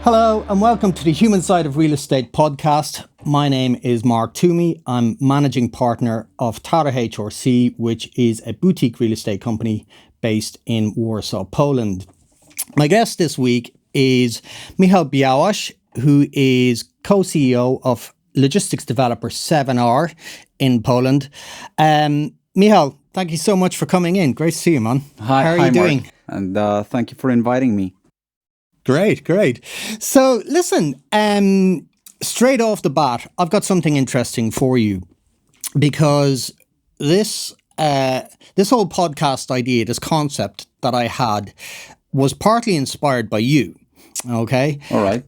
Hello and welcome to the Human Side of Real Estate podcast. My name is Mark Toomey. I'm managing partner of Tara HRC, which is a boutique real estate company based in Warsaw, Poland. My guest this week is Michał Białas, who is co-CEO of logistics developer 7R in Poland. Michał, thank you so much for coming in. Great to see you, man. Hi, how are you doing? Mark. And thank you for inviting me. Great. So listen, straight off the bat, I've got something interesting for you because this whole podcast idea, this concept that I had was partly inspired by you. Okay. All right.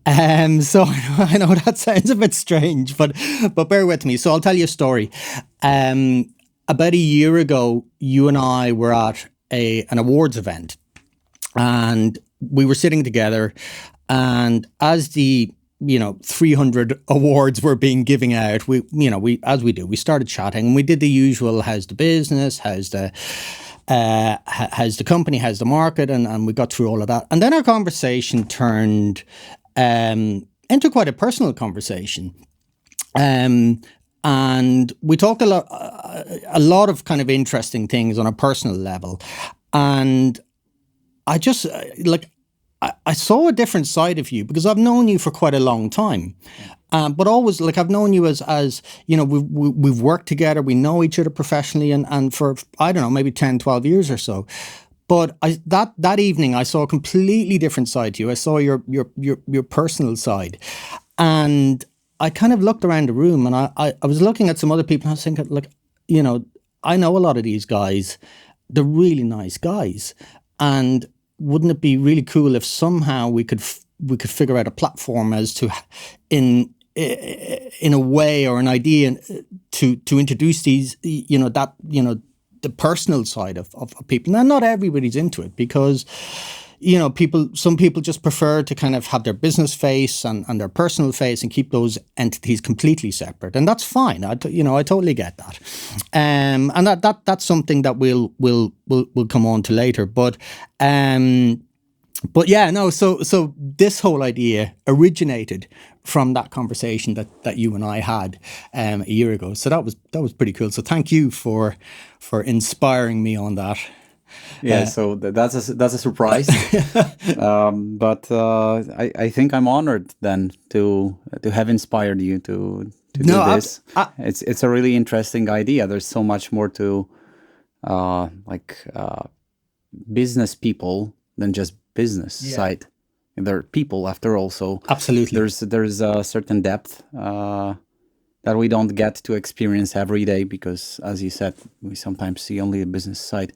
So I know that sounds a bit strange, but bear with me. So I'll tell you a story. About a year ago, you and I were at an awards event, and we were sitting together, and as the 300 awards were being given out, we started chatting, and we did the usual: how's the business, how's the company, how's the market, and we got through all of that, and then our conversation turned into quite a personal conversation, and we talked a lot of kind of interesting things on a personal level, and I just I saw a different side of you because I've known you for quite a long time, but always I've known you as we've worked together, we know each other professionally, and for I don't know, maybe 10, 12 years or so. But that evening I saw a completely different side to you. I saw your personal side, and I kind of looked around the room, and I was looking at some other people, and I was thinking, I know a lot of these guys, they're really nice guys, and wouldn't it be really cool if somehow we could figure out a platform as to in a way or an idea to introduce these the personal side of people. Now, not everybody's into it because some people just prefer to kind of have their business face and their personal face and keep those entities completely separate, and that's fine. I totally get that, and that's something that we'll come on to later. But yeah, no. So this whole idea originated from that conversation that you and I had a year ago. So that was pretty cool. So thank you for inspiring me on that. Yeah, so that's a surprise, but I think I'm honored then to have inspired you to do this. It's a really interesting idea. There's so much more to business people than just business side. They're people after all. So absolutely, there's a certain depth that we don't get to experience every day because, as you said, we sometimes see only the business side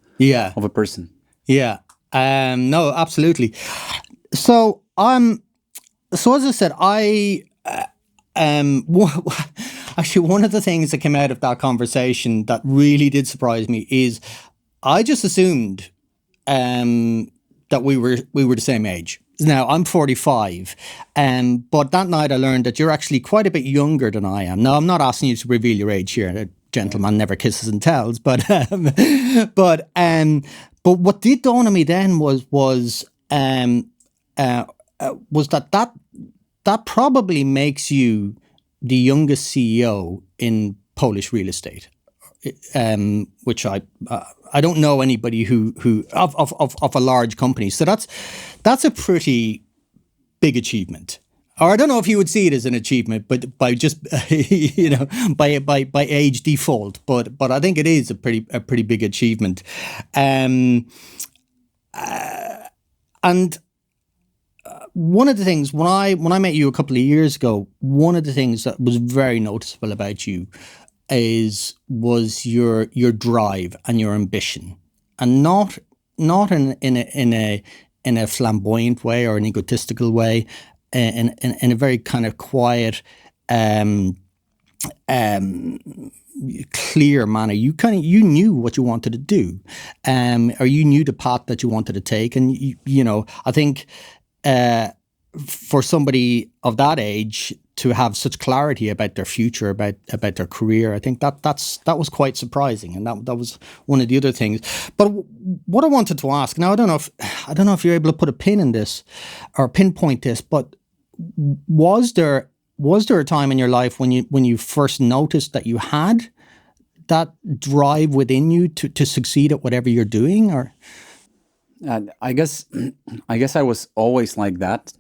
of a person. Yeah. No, absolutely. So so as I said, actually one of the things that came out of that conversation that really did surprise me is I just assumed that we were the same age. Now, I'm 45, but that night I learned that you're actually quite a bit younger than I am. Now, I'm not asking you to reveal your age here. A gentleman never kisses and tells. But what did dawn on me then was that probably makes you the youngest CEO in Polish real estate, which I don't know anybody who of a large company. So that's a pretty big achievement. Or I don't know if you would see it as an achievement, but by just by age default. But I think it is a pretty big achievement. And one of the things when I met you a couple of years ago, one of the things that was very noticeable about you was your drive and your ambition, and not in a flamboyant way or an egotistical way, in a very kind of quiet, clear manner. You knew what you wanted to do, or you knew the path that you wanted to take, and I think for somebody of that age to have such clarity about their future, about their career, I think that was quite surprising, and that was one of the other things. But what I wanted to ask now, I don't know if you're able to put a pin in this or pinpoint this, but was there a time in your life when you first noticed that you had that drive within you to succeed at whatever you're doing, or? I guess I was always like that.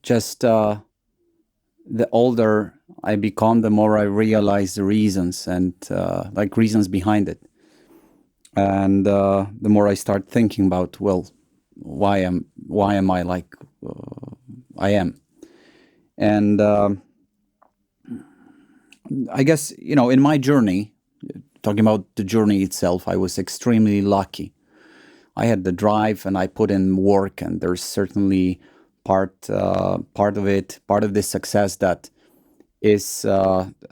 Just the older I become, the more I realize the reasons and like reasons behind it, and the more I start thinking about, well, why am I like I am, and I guess, you know, in my journey, talking about the journey itself, I was extremely lucky. I had the drive and I put in work, and there's certainly part of this success that is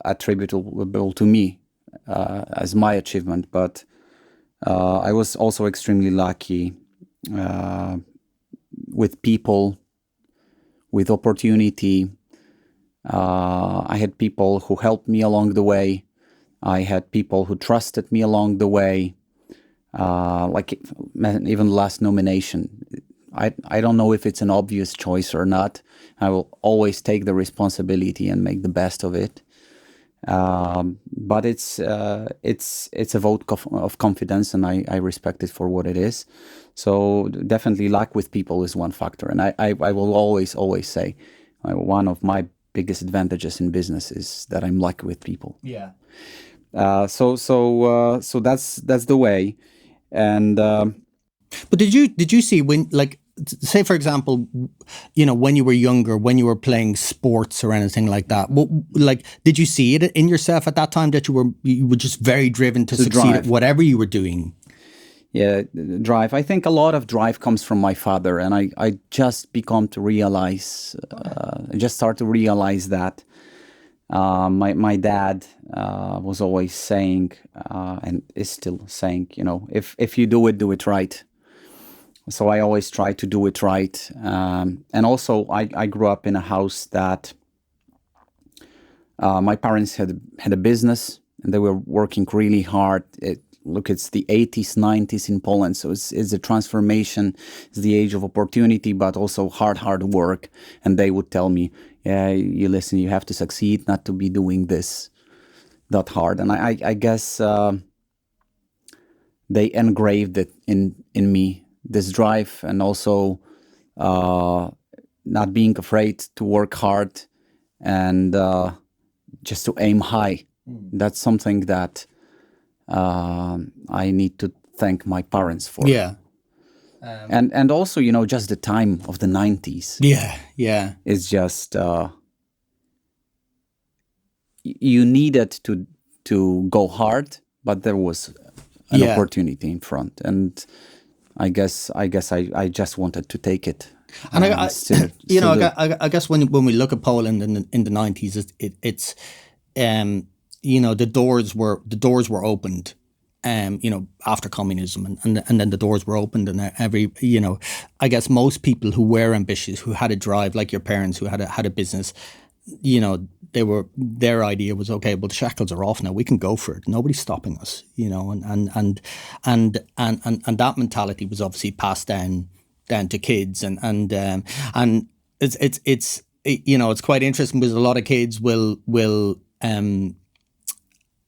attributable to me as my achievement. But I was also extremely lucky with people, with opportunity. I had people who helped me along the way. I had people who trusted me along the way. Like even last nomination, I don't know if it's an obvious choice or not. I will always take the responsibility and make the best of it. But it's a vote of confidence, and I respect it for what it is. So definitely luck with people is one factor, and I will always say one of my biggest advantages in business is that I'm lucky with people. Yeah. So that's the way. And but did you see, when, like, say for example, you know, when you were younger, when you were playing sports or anything like that, like, did you see it in yourself at that time that you were just very driven to succeed drive at whatever you were doing? Yeah, drive. I think a lot of drive comes from my father, and I just become to realize, I just start to realize that my dad was always saying, and is still saying, you know, if you do it right. So I always try to do it right. And also I grew up in a house that my parents had a business, and they were working really hard. It's the 80s, 90s in Poland, so it's a transformation. It's the age of opportunity, but also hard work. And they would tell me, yeah, you listen, you have to succeed, not to be doing this that hard. And I guess they engraved it in me, this drive, and also not being afraid to work hard and just to aim high. That's something that I need to thank my parents for. Yeah. And also, you know, just the time of the 90s. Yeah. It's just you needed to go hard, but there was an opportunity in front, and I guess I just wanted to take it. And I guess when we look at Poland in the 90s, it's you know, the doors were opened, you know, after communism, and then the doors were opened, and you know, I guess most people who were ambitious, who had a drive, like your parents, who had a business, you know, their idea was, okay, well, the shackles are off now, we can go for it, nobody's stopping us, you know, and that mentality was obviously passed down to kids, and it's you know, it's quite interesting because a lot of kids will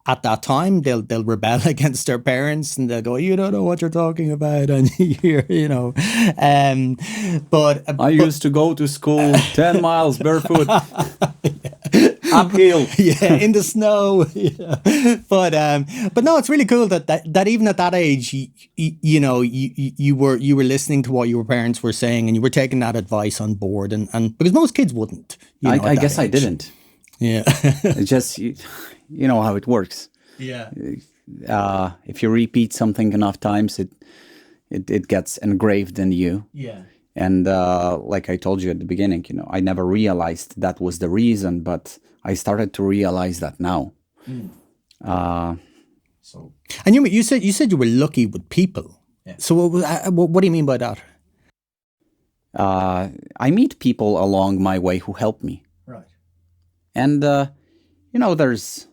at that time they'll rebel against their parents, and they'll go, you don't know what you're talking about, and you know, but I used to go to school 10 miles barefoot. Uphill. Yeah, in the snow. Yeah. But no, it's really cool that even at that age, you know, you were listening to what your parents were saying, and you were taking that advice on board, and because most kids wouldn't. You know, I guess age. I didn't. Yeah. It's just you know how it works. Yeah. If you repeat something enough times, it gets engraved in you. Yeah. And like I told you at the beginning, you know, I never realized that was the reason, but I started to realize that now. So, and you said you were lucky with people. Yeah. So what do you mean by that? I meet people along my way who help me. Right. And you know, there's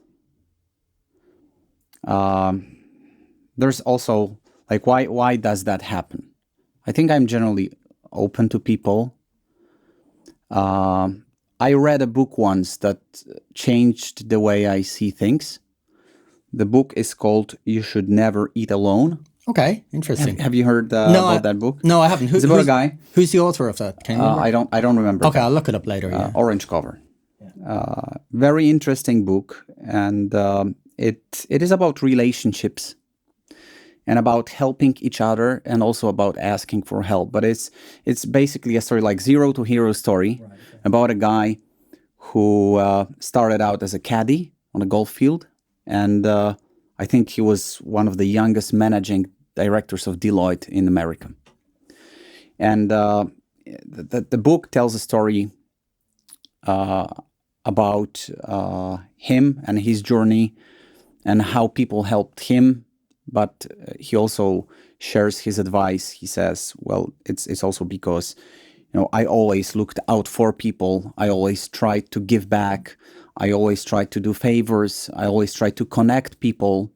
also, like, why does that happen? I think I'm generally open to people. I read a book once that changed the way I see things. The book is called "You Should Never Eat Alone." Okay, interesting. Have you heard about that book? No, I haven't. It's about a guy. Who's the author of that? Can you remember? I don't remember. Okay, I'll look it up later. Yeah. Orange cover. Very interesting book, and it is about relationships and about helping each other, and also about asking for help. But it's basically a story like Zero to Hero story, about a guy who started out as a caddy on a golf field, and I think he was one of the youngest managing directors of Deloitte in America. And the book tells a story about him and his journey and how people helped him, but he also shares his advice. He says, well, it's also because, I always looked out for people. I always tried to give back. I always tried to do favors. I always tried to connect people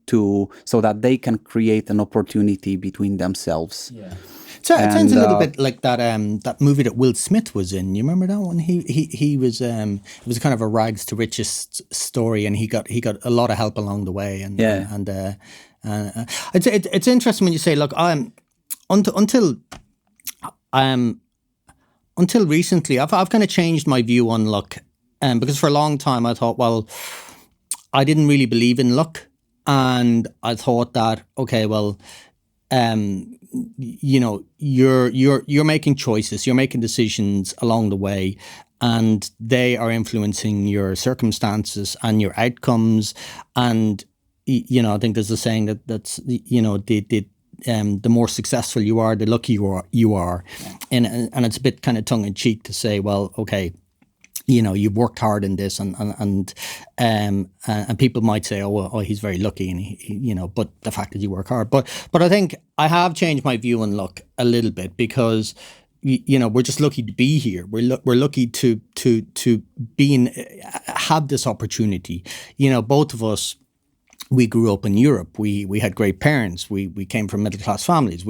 so that they can create an opportunity between themselves. Yeah. So it sounds a little bit like that movie that Will Smith was in. You remember that one? He was it was kind of a rags to riches story, and he got a lot of help along the way. And it's interesting when you say, look, until recently, I've kind of changed my view on luck, because for a long time I thought, well, I didn't really believe in luck, and I thought that, okay, well, you're making choices, you're making decisions along the way, and they are influencing your circumstances and your outcomes. And I think there's a saying that's the more successful you are, the luckier you are, and it's a bit kind of tongue in cheek to say, well, okay, you've worked hard in this, and people might say, oh, he's very lucky, and he but the fact is you work hard. But I think I have changed my view on luck a little bit, because we're just lucky to be here. We're lucky to have this opportunity. Both of us, we grew up in Europe. We had great parents. We came from middle class families.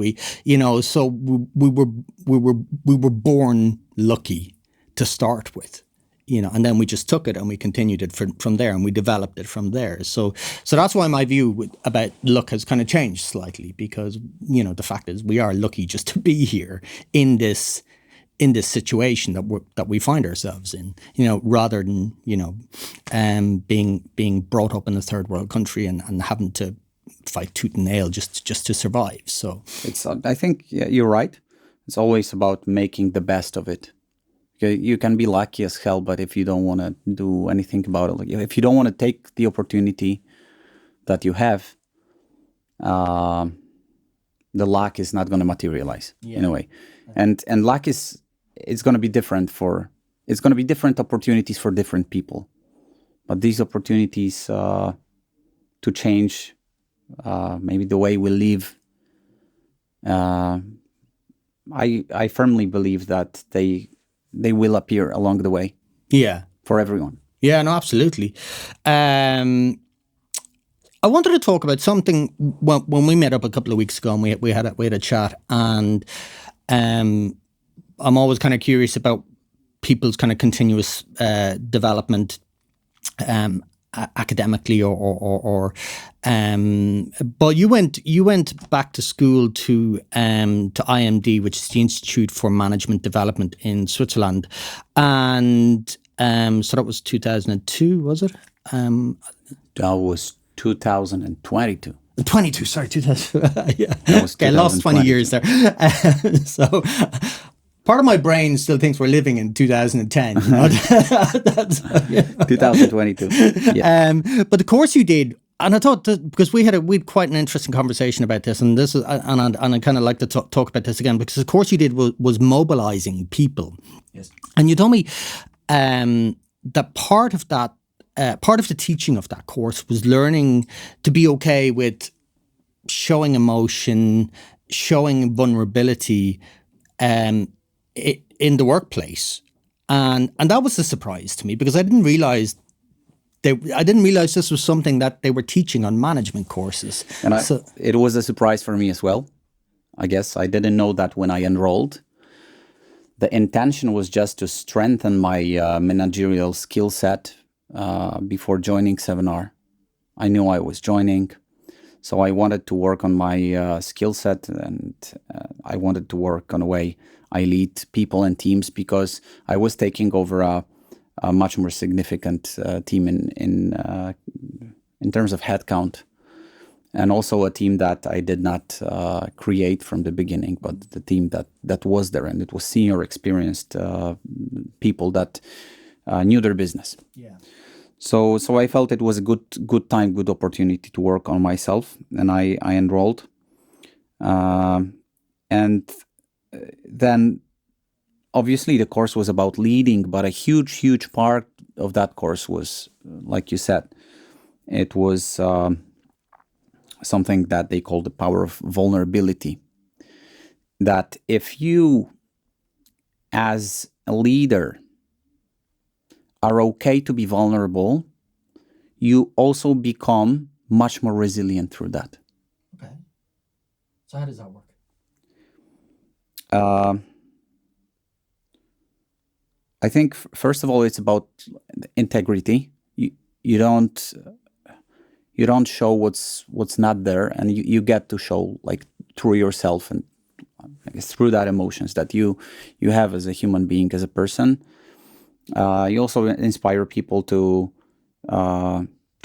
So we were born lucky to start with. And then we just took it and we continued it from there, and we developed it from there. So that's why my view about luck has kind of changed slightly, because the fact is we are lucky just to be here in this situation that we find ourselves in. Rather than being brought up in a third world country and having to fight tooth and nail just to survive. So I think you're right. It's always about making the best of it. You can be lucky as hell, but if you don't want to do anything about it, like if you don't want to take the opportunity that you have, the luck is not going to materialize in a way. And luck it's going to be different it's going to be different opportunities for different people. But these opportunities to change maybe the way we live, I firmly believe that they will appear along the way. Yeah. For everyone. Yeah, no, absolutely. I wanted to talk about something when we met up a couple of weeks ago, and we had a chat, and I'm always kind of curious about people's kind of continuous development, academically but you went back to school to IMD, which is the Institute for Management Development in Switzerland, and so that was 2002, was it? That was 2022. 22, sorry, 2000. Yeah. Okay, I lost 20 years there. So part of my brain still thinks we're living in 2010. 2022. Yeah. But the course you did, and I thought that, because we had quite an interesting conversation about this, and this is, and I kind of like to talk about this again, because the course you did was mobilizing people. Yes. And you told me that part of the teaching of that course was learning to be okay with showing emotion, showing vulnerability, in the workplace, and that was a surprise to me, because I didn't realize this was something that they were teaching on management courses. And it was a surprise for me as well. I guess I didn't know that when I enrolled. the intention was just to strengthen my managerial skill set before joining 7R. I knew I was joining, so I wanted to work on my skill set, and I wanted to work on the way I lead people and teams, because I was taking over a much more significant team in terms of headcount, and also a team that I did not create from the beginning, but the team that was there, and it was senior, experienced people that knew their business. Yeah. So I felt it was a good time, good opportunity to work on myself, and I enrolled, and then obviously the course was about leading, but a huge part of that course was, like you said, it was something that they call the power of vulnerability. That if you, as a leader, are okay to be vulnerable, you also become much more resilient through that. Okay. So how does that work? I think first of all, it's about integrity. You don't show what's not there, and you get to show like through yourself, and I guess through that emotions that you have as a human being, as a person. You also inspire people to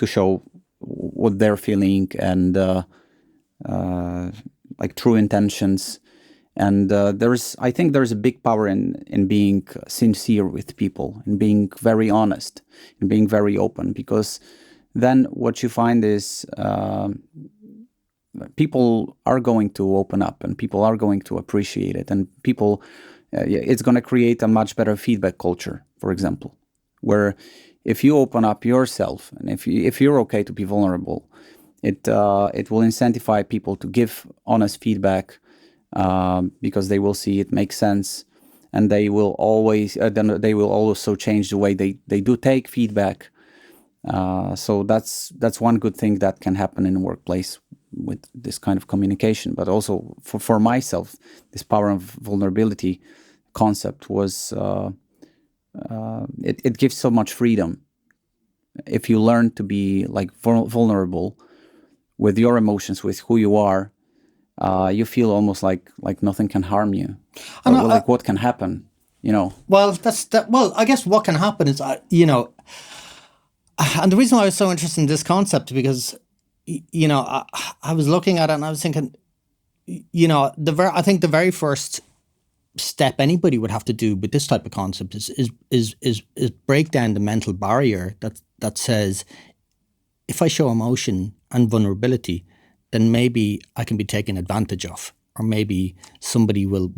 show what they're feeling, and like true intentions. And I think there's a big power in being sincere with people, and being very honest, and being very open, because then what you find is people are going to open up, and people are going to appreciate it, and people, it's going to create a much better feedback culture, for example, where if you open up yourself, and if you're okay to be vulnerable, it will incentivize people to give honest feedback, because they will see it makes sense, and they will always then they will also change the way they do take feedback. So that's one good thing that can happen in a workplace with this kind of communication. But also for myself, this power of vulnerability concept was it gives so much freedom. If you learn to be like vulnerable with your emotions, with who you are, you feel almost like nothing can harm you. Like what can happen, you know? Well, well, I guess what can happen is, you know, and the reason why I was so interested in this concept, because, you know, I was looking at it and I was thinking, you know, I think the very first step anybody would have to do with this type of concept is break down the mental barrier that says, if I show emotion and vulnerability, then maybe I can be taken advantage of, or maybe somebody will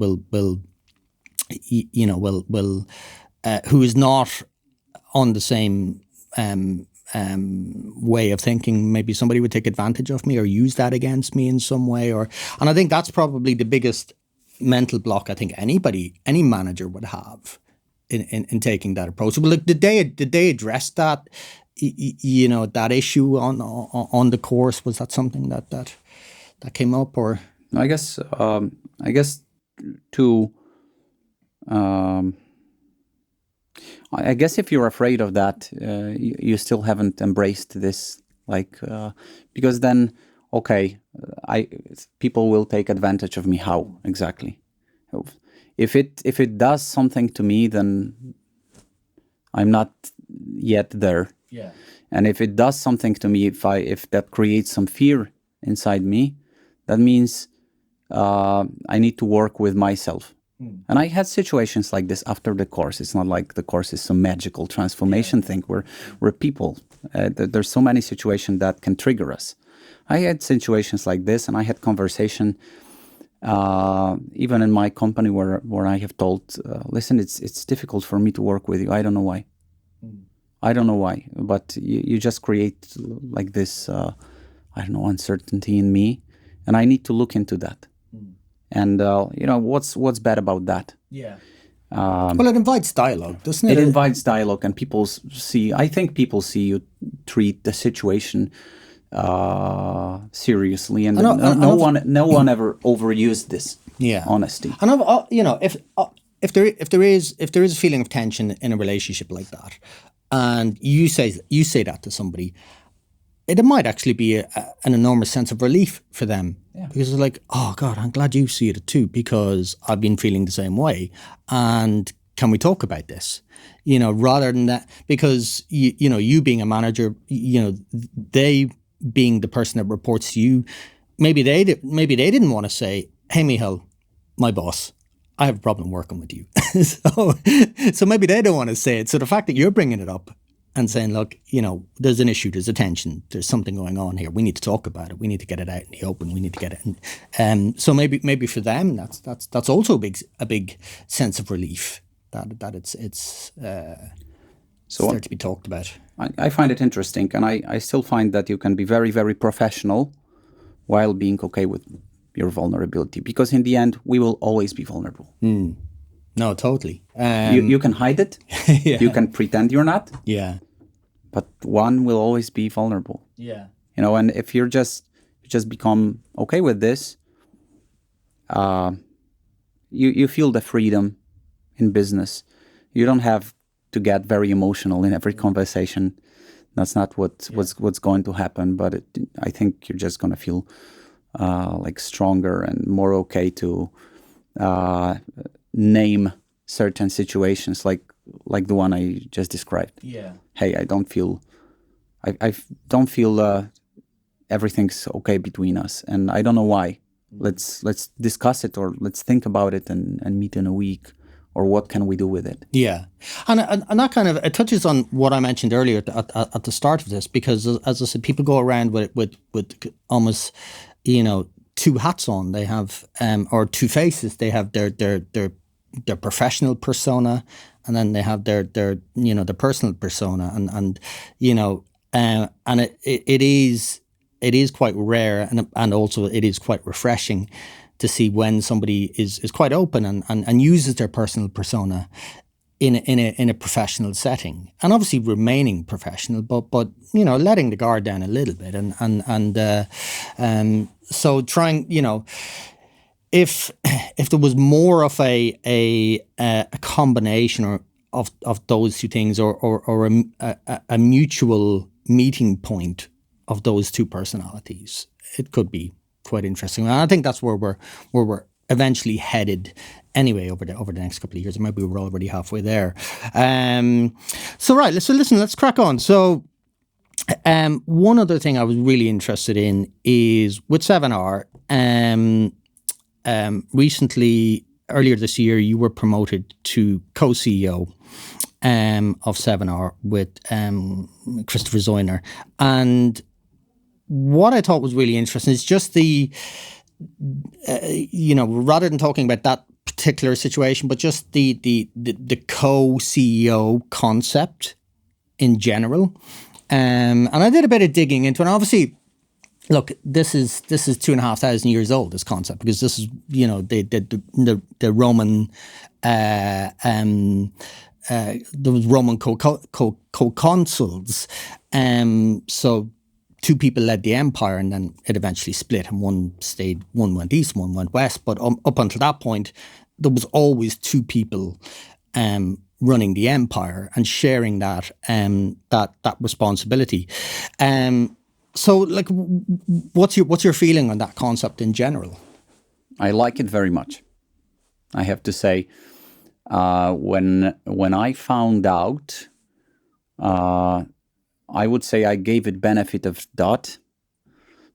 who is not on the same way of thinking, maybe somebody would take advantage of me or use that against me in some way, and I think that's probably the biggest mental block I think any manager would have in taking that approach. Well, like, did they address that? You know, that issue on the course? Was that something that came up? Or I guess I guess if you're afraid of that, you still haven't embraced this, like, because then, okay, people will take advantage of me. How exactly? If it does something to me, then I'm not yet there. Yeah. And if it does something to me, if that creates some fear inside me, that means I need to work with myself. And I had situations like this after the course. It's not like the course is some magical transformation thing. We're people. There's so many situations that can trigger us. I had situations like this, and I had conversation even in my company where I have told, listen, it's difficult for me to work with you. I don't know why. I don't know why, but you just create like this, I don't know, uncertainty in me, and I need to look into that. And you know, what's bad about that? Yeah. Well, it invites dialogue, doesn't it? It invites dialogue, and I think people see you treat the situation seriously, and no one ever overused this honesty. And you know, if there is a feeling of tension in a relationship like that, and you say that to somebody, it might actually be an enormous sense of relief for them, because it's like, oh God, I'm glad you see it too, because I've been feeling the same way, and can we talk about this? Rather than that, because you being a manager, they being the person that reports to you, maybe they didn't want to say, hey Michal, my boss, I have a problem working with you. so maybe they don't want to say it. So the fact that you're bringing it up and saying, look, there's an issue, there's a tension, there's something going on here. We need to talk about it. We need to get it out in the open. We need to get it. So maybe for them, that's also a big sense of relief that it's there to be talked about. I find it interesting, and I still find that you can be very, very professional while being okay with your vulnerability, because in the end, we will always be vulnerable. No, totally. You can hide it. Yeah. You can pretend you're not. Yeah. But one will always be vulnerable. Yeah. And if you just become okay with this, you feel the freedom in business. You don't have to get very emotional in every conversation. That's not what's going to happen. But I think you're just going to feel like stronger and more okay to name certain situations like the one I just described. Yeah. Hey, I don't feel everything's okay between us, and I don't know why. Let's discuss it, or let's think about it and meet in a week, or what can we do with it? Yeah, and that kind of, it touches on what I mentioned earlier at the start of this, because as I said, people go around with almost two hats on. They have or two faces. They have their professional persona, and then they have their personal persona, and it is quite rare, and also it is quite refreshing to see when somebody is quite open and uses their personal persona in a professional setting, and obviously remaining professional, but letting the guard down a little bit, and so trying, if there was more of a combination of those two things, or a mutual meeting point of those two personalities, it could be quite interesting. And I think that's where we're eventually headed anyway over the next couple of years. Maybe we're already halfway there. So listen, let's crack on. So one other thing I was really interested in is with 7R. Recently, earlier this year, you were promoted to co-CEO of 7R with Christopher Zoyner. And what I thought was really interesting is just the, rather than talking about that particular situation, but just the co-CEO concept in general. And I did a bit of digging into it. And obviously, look, this is 2,500 years old, this concept, because this is, the Roman, there was Roman co-consuls. So two people led the empire, and then it eventually split, and one went east, one went west. But up until that point, there was always two people running the empire and sharing that responsibility. So, like, what's your feeling on that concept in general? I like it very much. I have to say, when I found out, I would say I gave it benefit of doubt,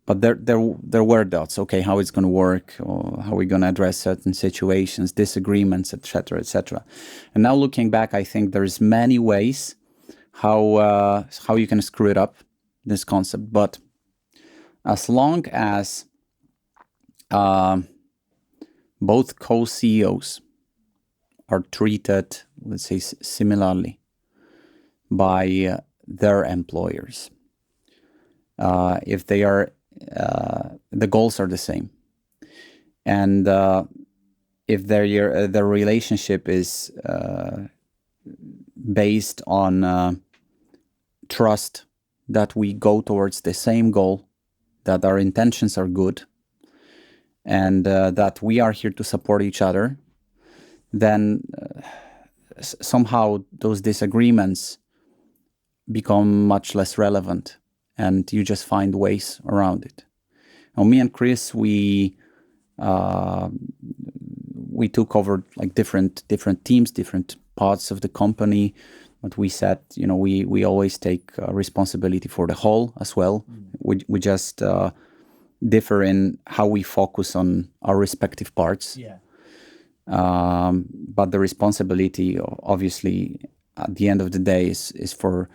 but there were doubts. Okay, how it's going to work, or how we're going to address certain situations, disagreements, etc., etc. And now looking back, I think there's many ways how you can screw it up, this concept. But as long as both co-CEOs are treated, let's say, similarly by their employers, if they are, the goals are the same, and if their relationship is based on trust, that we go towards the same goal, that our intentions are good, and that we are here to support each other, then somehow those disagreements become much less relevant, and you just find ways around it. Now, me and Chris, we took over like different teams, different parts of the company. But we said, we always take responsibility for the whole as well. We just differ in how we focus on our respective parts. Yeah. But the responsibility, obviously, at the end of the day, is for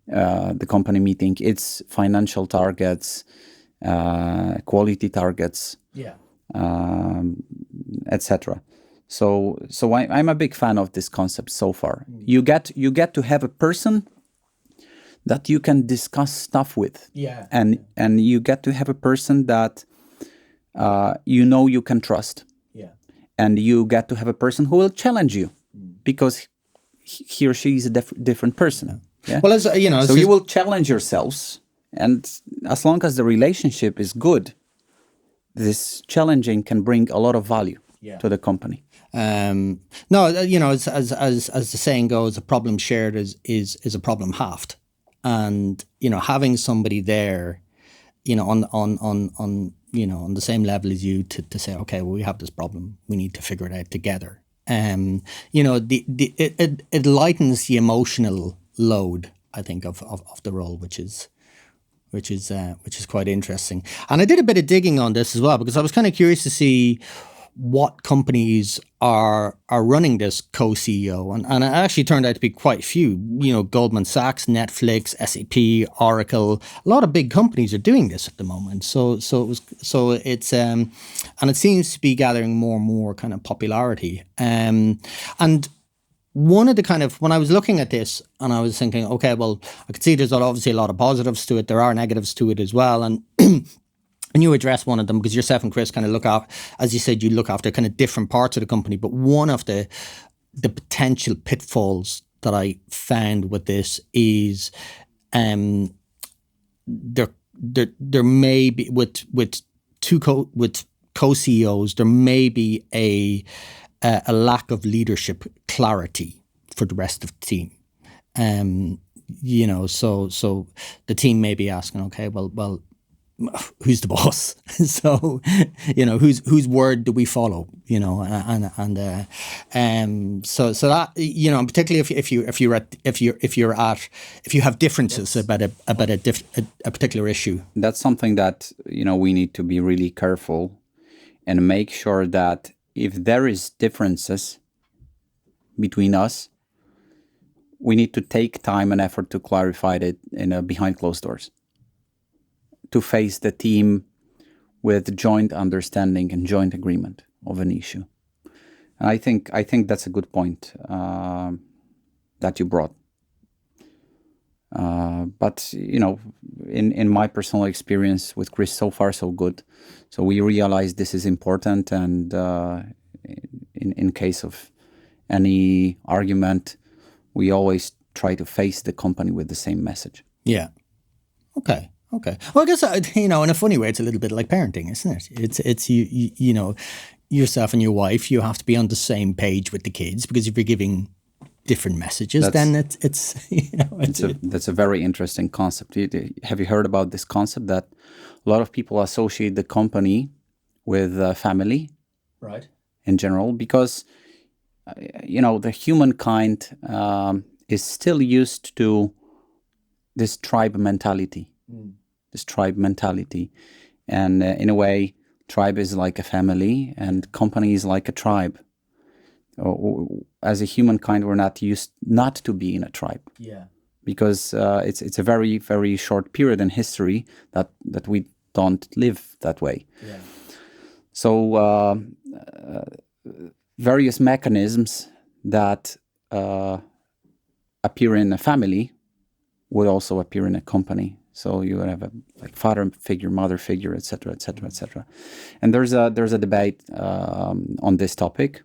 the company meeting its financial targets, quality targets, etc. So I'm a big fan of this concept so far. You get to have a person that you can discuss stuff with, and you get to have a person that you can trust, and you get to have a person who will challenge you because he or she is a different person. Yeah? Well, so you will challenge yourselves, and as long as the relationship is good, this challenging can bring a lot of value to the company. No, as the saying goes, a problem shared is a problem halved, and having somebody there, on the same level as you to say, okay, well, we have this problem, we need to figure it out together. It lightens the emotional load, I think, of the role, which is quite interesting. And I did a bit of digging on this as well, because I was kind of curious to see what companies are running this co-CEO, and it actually turned out to be quite a few. Goldman Sachs, Netflix, SAP, Oracle. A lot of big companies are doing this at the moment. So it's and it seems to be gathering more and more kind of popularity. And one of the kind of, when I was looking at this and I was thinking, okay, well, I could see there's obviously a lot of positives to it. There are negatives to it as well, and. And you address one of them because yourself and Chris kind of look out, as you said, you look after kind of different parts of the company. But one of the potential pitfalls that I found with this is there may be with co-CEOs, there may be a lack of leadership clarity for the rest of the team. So the team may be asking, okay, well, who's the boss? So, whose word do we follow? So that, particularly if you have differences about a particular issue. That's something that we need to be really careful and make sure that if there is differences between us, we need to take time and effort to clarify it behind closed doors, to face the team with joint understanding and joint agreement of an issue. And I think that's a good point that you brought. But in my personal experience with Chris, so far so good. So we realize this is important, and in case of any argument, we always try to face the company with the same message. Yeah. Okay. Well, I guess in a funny way, it's a little bit like parenting, isn't it? It's you yourself and your wife. You have to be on the same page with the kids, because if you're giving different messages, then that's a very interesting concept. Have you heard about this concept that a lot of people associate the company with family, right? In general, because the humankind is still used to this tribe mentality. And in a way, tribe is like a family and company is like a tribe. As a humankind, we're not used not to be in a tribe. Yeah. Because it's a very, very short period in history that we don't live that way. Yeah. So various mechanisms that appear in a family would also appear in a company. So you have a father figure, mother figure, etc., etc., etc. And there's a debate on this topic,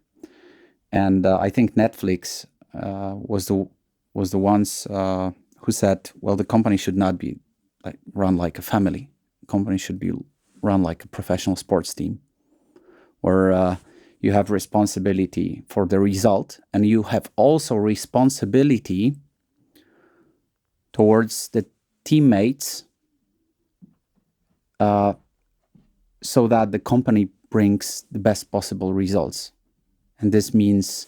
and I think Netflix was the ones who said, well, the company should not be run like a family. The company should be run like a professional sports team, where you have responsibility for the result, and you have also responsibility towards the teammates, so that the company brings the best possible results. And this means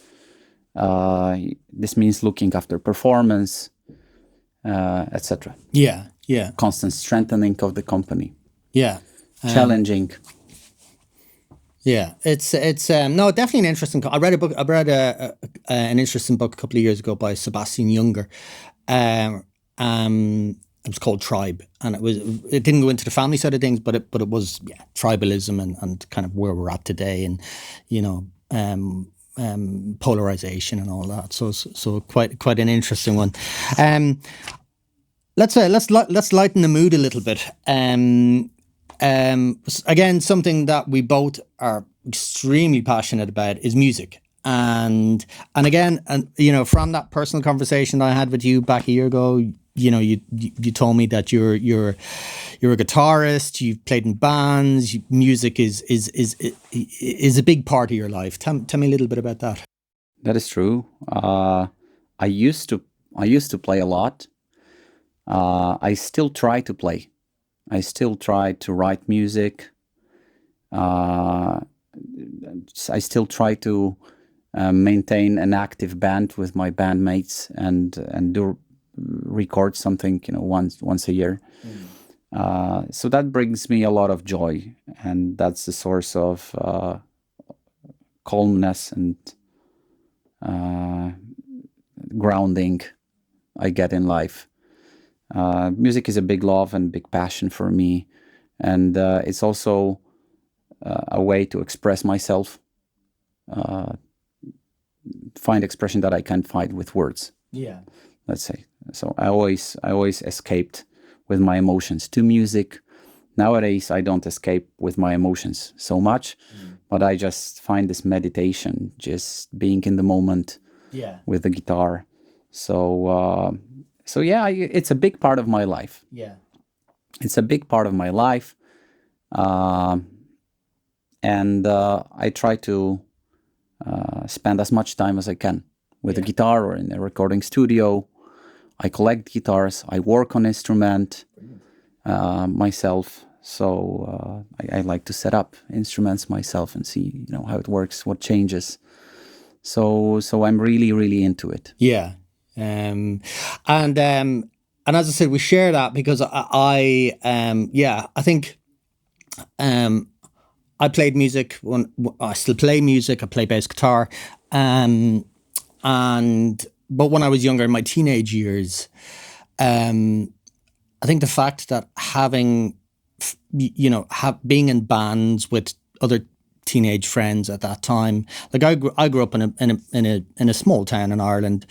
looking after performance, etc. Yeah. Constant strengthening of the company. Yeah. Challenging. Yeah, it's no, definitely an interesting. I read a book. I read an interesting book a couple of years ago by Sebastian Junger. It was called Tribe, and it didn't go into the family side of things, but it was tribalism and kind of where we're at today, and polarization and all that. So quite an interesting one. Let's lighten the mood a little bit. Again, something that we both are extremely passionate about is music. And again, from that personal conversation I had with you back a year ago, you told me that you're a guitarist, you've played in bands, music is a big part of your life. Tell me a little bit about that. That is true. I used to play a lot. I still try to play. I still try to write music. I still try to maintain an active band with my bandmates and do record something, once a year. So that brings me a lot of joy, and that's the source of calmness and grounding I get in life. Music is a big love and big passion for me, and it's also a way to express myself, find expression that I can't find with words. Yeah, let's say. So I always escaped with my emotions to music. Nowadays I don't escape with my emotions so much, but I just find this meditation, just being in the moment with the guitar. So yeah, it's a big part of my life. Yeah, it's a big part of my life, and I try to spend as much time as I can with the guitar or in a recording studio. I collect guitars. I work on instrument myself. So I like to set up instruments myself and see, how it works, what changes. So I'm really, really into it. Yeah. And as I said, we share that because I think I played music I still play music. I play bass guitar, but when I was younger, in my teenage years, I think the fact that being in bands with other teenage friends at that time, like I grew up in a small town in Ireland,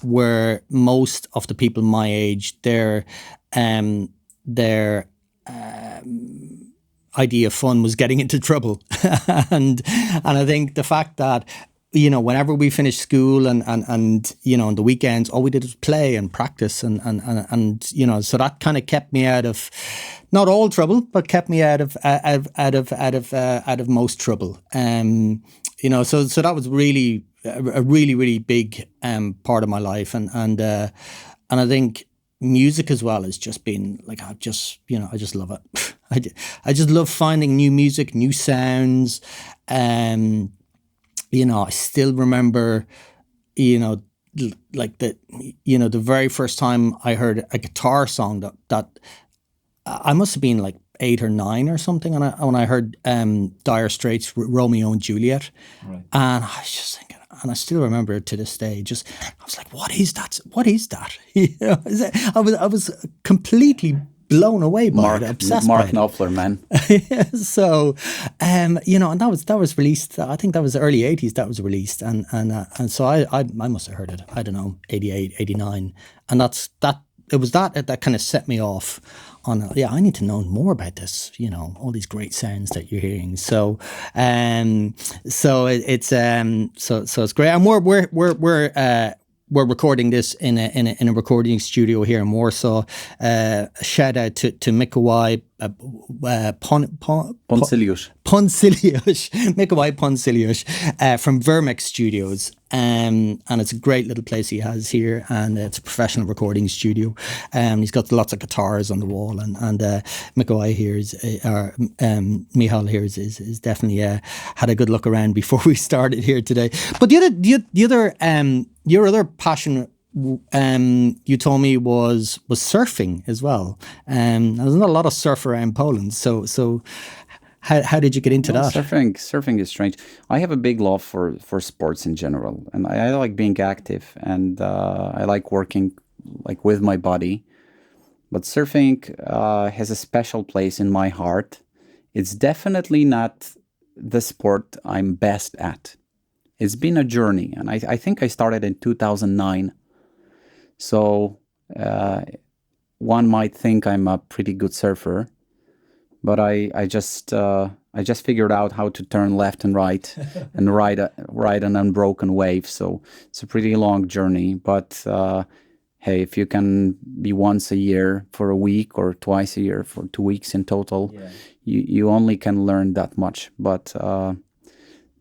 where most of the people my age, their idea of fun was getting into trouble, and I think the fact that whenever we finished school and on the weekends, all we did was play and practice and so that kind of kept me out of not all trouble, but kept me out of most trouble. So that was really a really, really big part of my life, and I think music as well has just been like I just love it. I just love finding new music, new sounds. I still remember, like the very first time I heard a guitar song that I must have been like 8 or 9 or something, and when I heard Dire Straits' Romeo and Juliet, right. And I was just thinking, and I still remember it to this day. I was like, "What is that? What is that?" I was completely blown away by it, obsessed Mark by it. Knopfler, man. So, and that was released. I think that was the early 80s. That was released, and so I must have heard it. I don't know, 88, 89, and it was that kind of set me off on. I need to know more about this. All these great sounds that you're hearing. So, so it's great, and we're recording this in a recording studio here in Warsaw. Shout out to Mikołaj Ponsiliusz. Mikołaj Ponsiliusz from Vermex Studios. And it's a great little place he has here, and it's a professional recording studio. He's got lots of guitars on the wall, and Mikołaj here Michal here is definitely had a good look around before we started here today. But the other your other passion, you told me was surfing as well. There's not a lot of surf around Poland, so how did you get into that? Surfing is strange. I have a big love for sports in general, and I like being active, and I like working like with my body. But surfing has a special place in my heart. It's definitely not the sport I'm best at. It's been a journey, and I think I started in 2009. So one might think I'm a pretty good surfer, but I just figured out how to turn left and right and ride an unbroken wave. So it's a pretty long journey. But hey, if you can be once a year for a week or twice a year for 2 weeks in total, you only can learn that much. But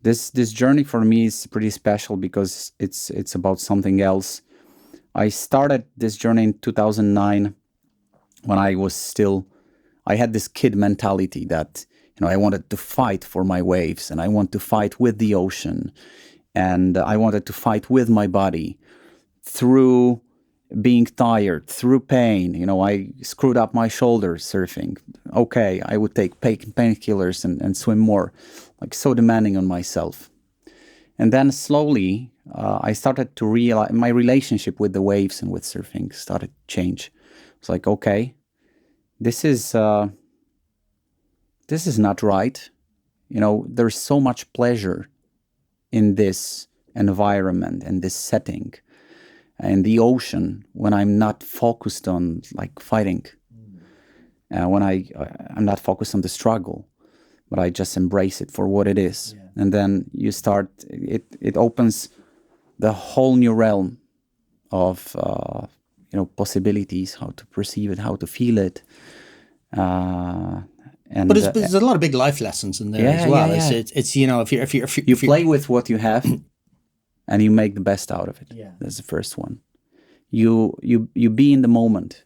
this journey for me is pretty special because it's about something else. I started this journey in 2009 when I had this kid mentality that, I wanted to fight for my waves, and I want to fight with the ocean, and I wanted to fight with my body through being tired, through pain. I screwed up my shoulders surfing. Okay, I would take painkillers and swim more, like so demanding on myself. And then slowly, I started to realize my relationship with the waves and with surfing started to change. It's like, okay, this is not right. There's so much pleasure in this environment and this setting and the ocean when I'm not focused on like fighting, when I'm not focused on the struggle, but I just embrace it for what it is. Yeah. And then you start, it opens the whole new realm of possibilities, how to perceive it, how to feel it. But there's a lot of big life lessons in there as well. Yeah. It's if you play with what you have, and you make the best out of it. Yeah. That's the first one. You be in the moment,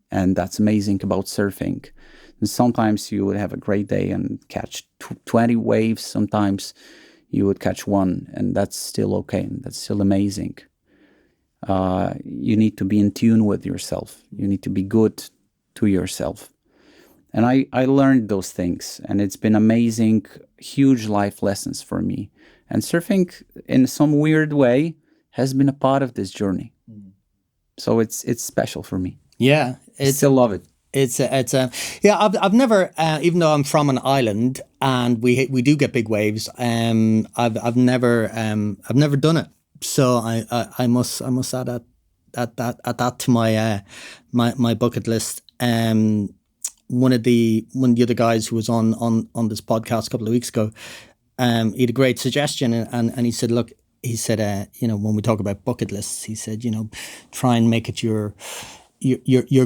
and that's amazing about surfing. And sometimes you would have a great day and catch 20 waves. Sometimes you would catch one, and that's still okay. And that's still amazing. You need to be in tune with yourself. You need to be good to yourself. And I learned those things, and it's been amazing, huge life lessons for me. And surfing, in some weird way, has been a part of this journey. So it's special for me. Yeah, I still love it. I've never, even though I'm from an island and we do get big waves, I've never done it. So I must add that to my bucket list. One of the other guys who was on this podcast a couple of weeks ago, he had a great suggestion, and he said, look, when we talk about bucket lists, he said, try and make it your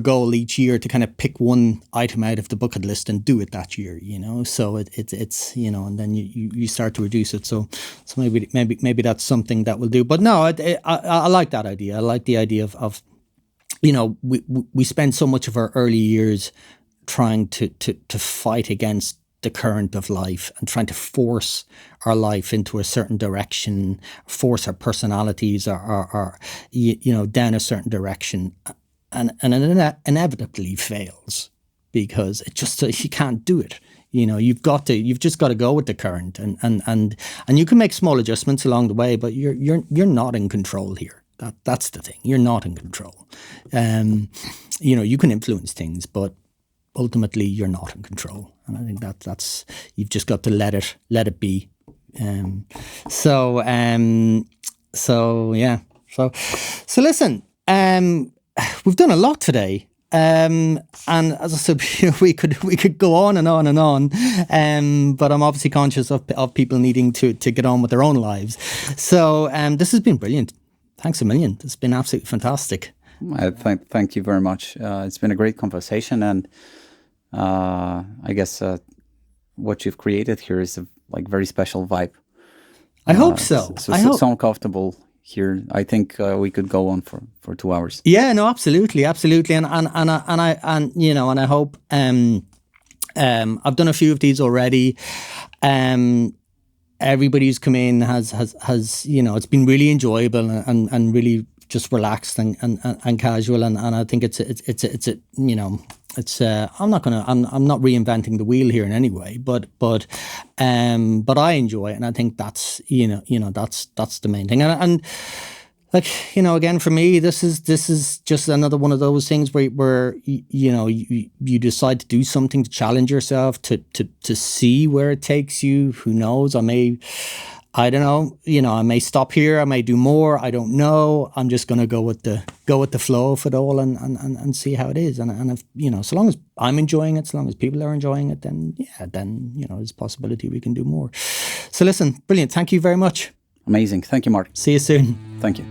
goal each year to kind of pick one item out of the bucket list and do it that year, so it's and then you start to reduce it. So maybe that's something that we'll do. But no, I like that idea. I like the idea of we spend so much of our early years trying to fight against the current of life and trying to force our life into a certain direction, force our personalities or down a certain direction, and it inevitably fails because it just you can't do it. You've just got to go with the current, and you can make small adjustments along the way, but you're not in control here. That's the thing. You're not in control. You can influence things, but ultimately you're not in control. And I think that's you've just got to let it be. So listen, we've done a lot today. And as I said, we could go on and on and on. But I'm obviously conscious of people needing to get on with their own lives. So this has been brilliant. Thanks a million. It's been absolutely fantastic. Thank you very much. It's been a great conversation, and I guess what you've created here is a very special vibe. I hope so. So comfortable here. I think we could go on for 2 hours. Yeah, no, absolutely, and I hope. I've done a few of these already. Everybody who's come in has it's been really enjoyable and really just relaxed and casual, and I think it's I'm not reinventing the wheel here in any way, but I enjoy it, and I think that's that's the main thing, and again, for me, this is just another one of those things where you decide to do something, to challenge yourself, to see where it takes you. Who knows? I don't know. I may stop here. I may do more. I don't know. I'm just going to go with the flow of it all and see how it is. And if, so long as I'm enjoying it, so long as people are enjoying it, then there's a possibility we can do more. So listen, brilliant. Thank you very much. Amazing. Thank you, Mark. See you soon. Thank you.